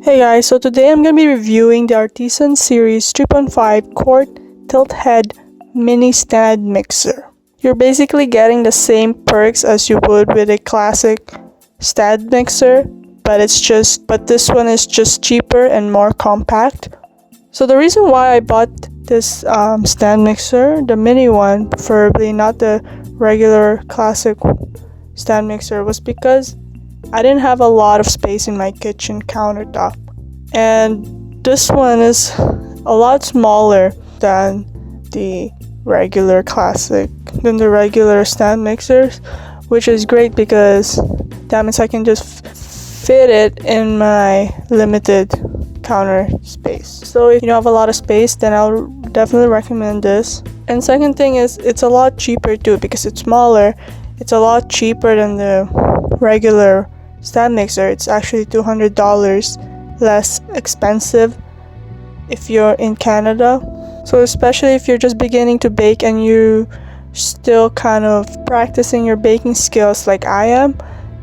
Hey guys, so today I'm going to be reviewing the Artisan Series 3.5-Quart Tilt Head Mini Stand Mixer. You're basically getting the same perks as you would with a classic stand mixer, but this one is just cheaper and more compact. So the reason why I bought this stand mixer, the mini one, preferably not the regular classic stand mixer, was because I didn't have a lot of space in my kitchen countertop, and this one is a lot smaller than the regular stand mixers, which is great because that means I can just fit it in my limited counter space. So if you don't have a lot of space, then I'll definitely recommend this. And second thing is, it's a lot cheaper too because it's smaller. It's a lot cheaper than the regular stand mixer. It's actually $200 less expensive if you're in Canada. So especially if you're just beginning to bake and you still kind of practicing your baking skills like I am,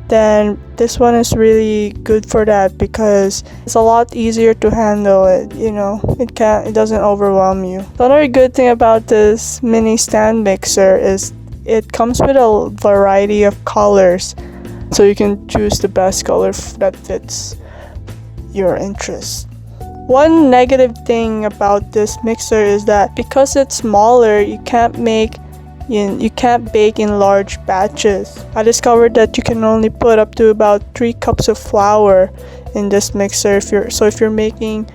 then this one is really good for that because it's a lot easier to handle it. It doesn't overwhelm you. The other good thing about this mini stand mixer is it comes with a variety of colors, so you can choose the best color that fits your interest. One negative thing about this mixer is that because it's smaller, you can't bake in large batches. I discovered that you can only put up to about 3 cups of flour in this mixer. If you're making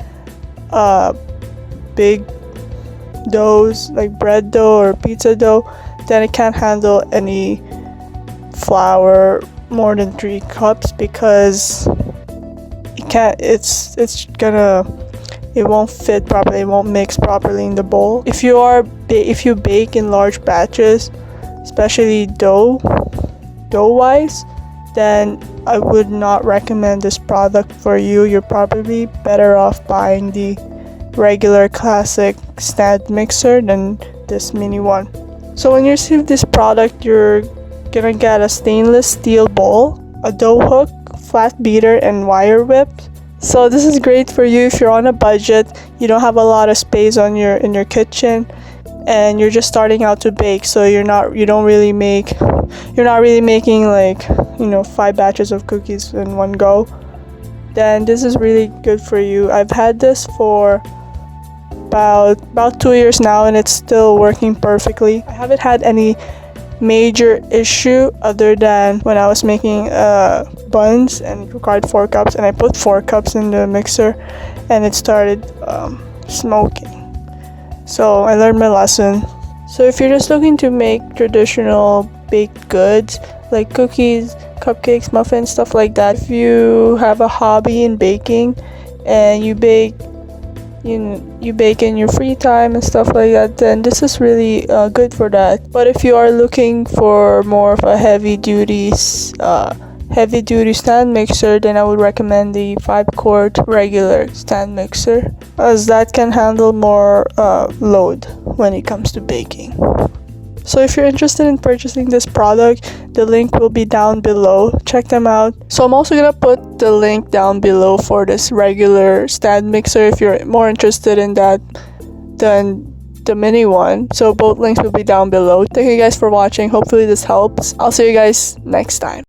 big doughs like bread dough or pizza dough, then it can't handle any flour more than 3 cups because it won't fit properly, it won't mix properly in the bowl. If you bake in large batches, especially dough wise, then I would not recommend this product for you. You're probably better off buying the regular classic stand mixer than this mini one. So when you receive this product, you're gonna get a stainless steel bowl, a dough hook, flat beater, and wire whip. So this is great for you if you're on a budget, you don't have a lot of space in your kitchen, and you're just starting out to bake. So you're not really making like 5 batches of cookies in one go. Then this is really good for you. I've had this for about 2 years now, and it's still working perfectly. I haven't had any major issue other than when I was making buns and it required 4 cups, and I put 4 cups in the mixer and it started smoking. So I learned my lesson. So if you're just looking to make traditional baked goods like cookies, cupcakes, muffins, stuff like that, if you have a hobby in baking and you bake in your free time and stuff like that, then this is really good for that. But if you are looking for more of a heavy duty stand mixer, then I would recommend the 5-quart regular stand mixer, as that can handle more load when it comes to baking. So if you're interested in purchasing this product, the link will be down below. Check them out. So I'm also gonna put the link down below for this regular stand mixer if you're more interested in that than the mini one. So both links will be down below. Thank you guys for watching. Hopefully this helps. I'll see you guys next time.